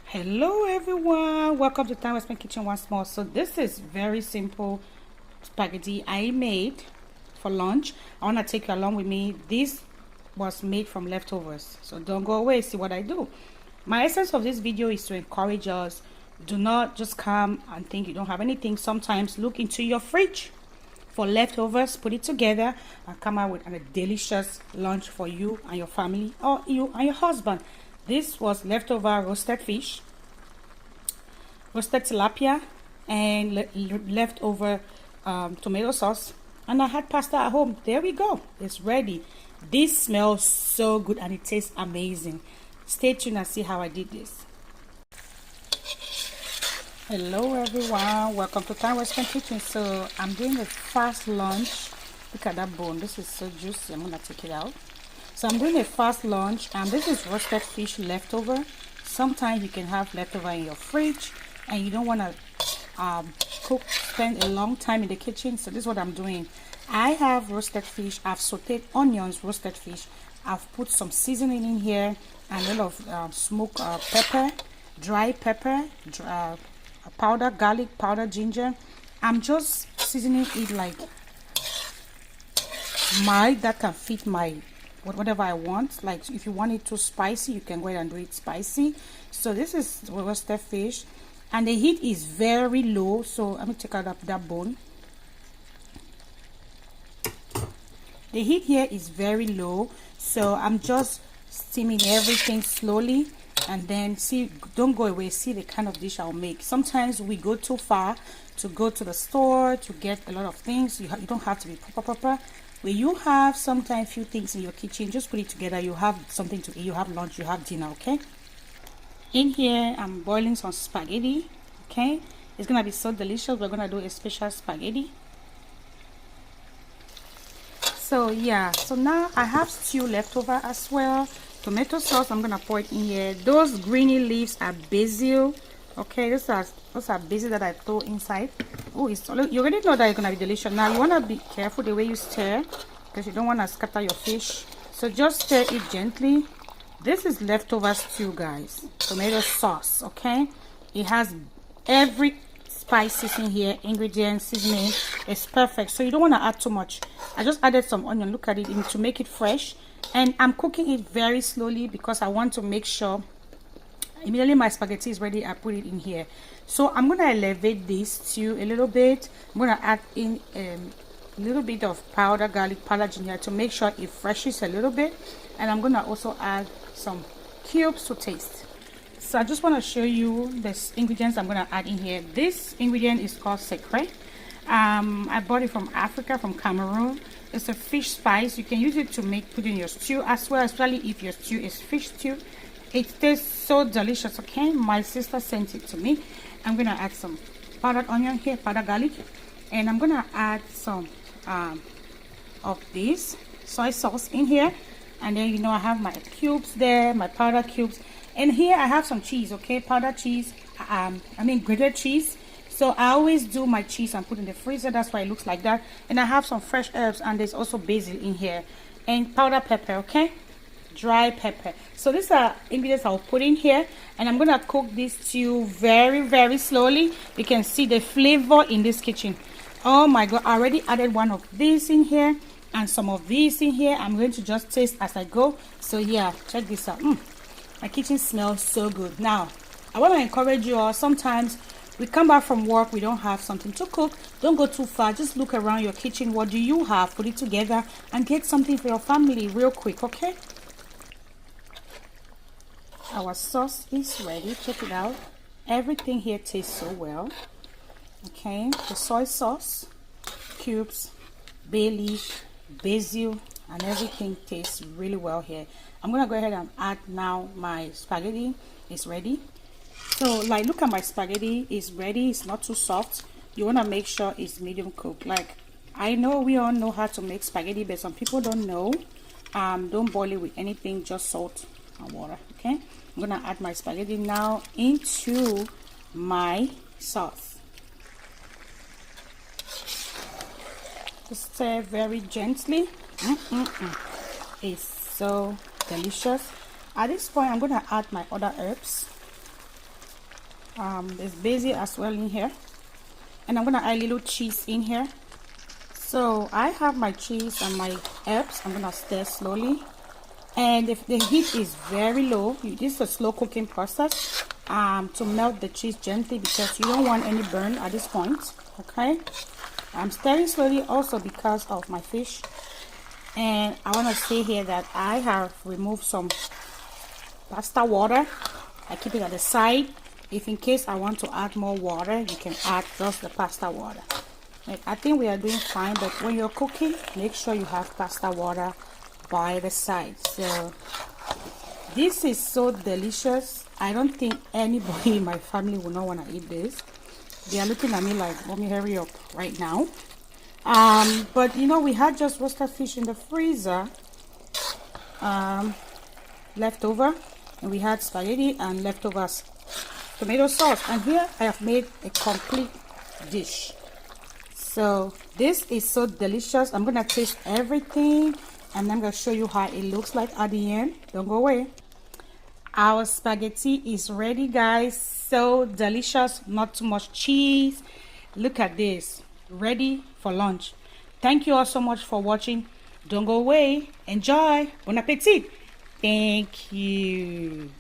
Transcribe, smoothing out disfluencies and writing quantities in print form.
Hello everyone, welcome to TWSK kitchen once more. So this is very simple spaghetti I made for lunch. I want to take you along with me. This was made from leftovers, so don't go away, see what I do. My essence of this video is to encourage us. Do not just come and think you don't have anything. Sometimes look into your fridge for leftovers, put it together and come out with a delicious lunch for you and your family, or you and your husband. This was leftover roasted fish, roasted tilapia, and leftover tomato sauce. And I had pasta at home. There we go. It's ready. This smells so good and it tastes amazing. Stay tuned and see how I did this. Hello everyone, welcome to TWSK kitchen. So I'm doing a fast lunch. Look at that bone. This is so juicy. I'm gonna take it out. So I'm doing a fast lunch, and this is roasted fish leftover. Sometimes you can have leftover in your fridge and you don't want to spend a long time in the kitchen. So this is what I'm doing. I have roasted fish. I've sauteed onions, roasted fish. I've put some seasoning in here and a little of smoked pepper, dry pepper, powder garlic, powder ginger. I'm just seasoning it like that can fit my whatever I want. Like if you want it too spicy, you can go ahead and do it spicy. So this is roasted fish and the heat is very low. So let me take out that bone. The heat here is very low, so I'm just steaming everything slowly. And then see, don't go away, see the kind of dish I'll make. Sometimes we go too far to go to the store to get a lot of things. You don't have to be proper. When you have sometimes few things in your kitchen, just put it together. You have something to eat, you have lunch, you have dinner. Okay, in here I'm boiling some spaghetti. Okay, it's gonna be so delicious. We're gonna do a special spaghetti. So yeah, so now I have stew leftover as well. Tomato sauce, I'm gonna pour it in here. Those greeny leaves are basil. Okay, those are basil that I throw inside. Oh, you already know that it's gonna be delicious. Now you wanna be careful the way you stir, because you don't wanna scatter your fish. So just stir it gently. This is leftover stew, guys. Tomato sauce. Okay, it has every spices in here, ingredients, seasoning. It's perfect. So you don't want to add too much. I just added some onion. Look at it, to make it fresh. And I'm cooking it very slowly because I want to make sure immediately my spaghetti is ready, I put it in here. So I'm going to elevate this stew a little bit. I'm going to add in a little bit of powder garlic, powder ginger to make sure it freshes a little bit. And I'm going to also add some cubes to taste. So I just want to show you the ingredients I'm going to add in here. This ingredient is called secret. I bought it from Africa, from Cameroon. It's a fish spice. You can use it to put in your stew as well, especially if your stew is fish stew. It tastes so delicious. Okay, my sister sent it to me. I'm going to add some powdered onion here, powdered garlic, and I'm going to add some of this soy sauce in here. And then I have my cubes there, my powder cubes. And here I have some cheese, okay, powdered cheese, grated cheese. So I always do my cheese and put in the freezer. That's why it looks like that. And I have some fresh herbs, and there's also basil in here. And powdered pepper, okay, dry pepper. So these are ingredients I'll put in here. And I'm going to cook this stew very slowly. You can see the flavor in this kitchen. Oh my God, I already added one of these in here and some of these in here. I'm going to just taste as I go. So yeah, check this out. My kitchen smells so good. Now, I want to encourage you all. Sometimes we come back from work, we don't have something to cook. Don't go too far. Just look around your kitchen. What do you have? Put it together and get something for your family real quick, okay? Our sauce is ready. Check it out. Everything here tastes so well. Okay, the soy sauce, cubes, bay leaf, basil, and everything tastes really well here. I'm gonna go ahead and add now my spaghetti. It's ready. So like, look at my spaghetti. It's ready. It's not too soft. You want to make sure it's medium cooked. Like, I know we all know how to make spaghetti, but some people don't know. Don't boil it with anything, just salt and water. Okay, I'm gonna add my spaghetti now into my sauce. Just stir very gently. It's so delicious. At this point, I'm going to add my other herbs. There's basil as well in here, and I'm gonna add a little cheese in here. So I have my cheese and my herbs. I'm gonna stir slowly, and if the heat is very low, this is a slow cooking process to melt the cheese gently, because you don't want any burn at this point. Okay, I'm stirring slowly also because of my fish. And I want to say here that I have removed some pasta water. I keep it at the side. If in case I want to add more water, you can add just the pasta water. Like, I think we are doing fine, but when you're cooking, make sure you have pasta water by the side. So this is so delicious. I don't think anybody in my family will not want to eat this. They are looking at me like, "Mommy, hurry up right now." But you know, we had just roasted fish in the freezer, left over, and we had spaghetti and leftovers tomato sauce, and here I have made a complete dish. So this is so delicious. I'm gonna taste everything, and I'm gonna show you how it looks like at the end. Don't go away. Our spaghetti is ready, guys. So delicious, not too much cheese. Look at this, ready for lunch. Thank you all so much for watching. Don't go away. Enjoy. Bon appetit. Thank you.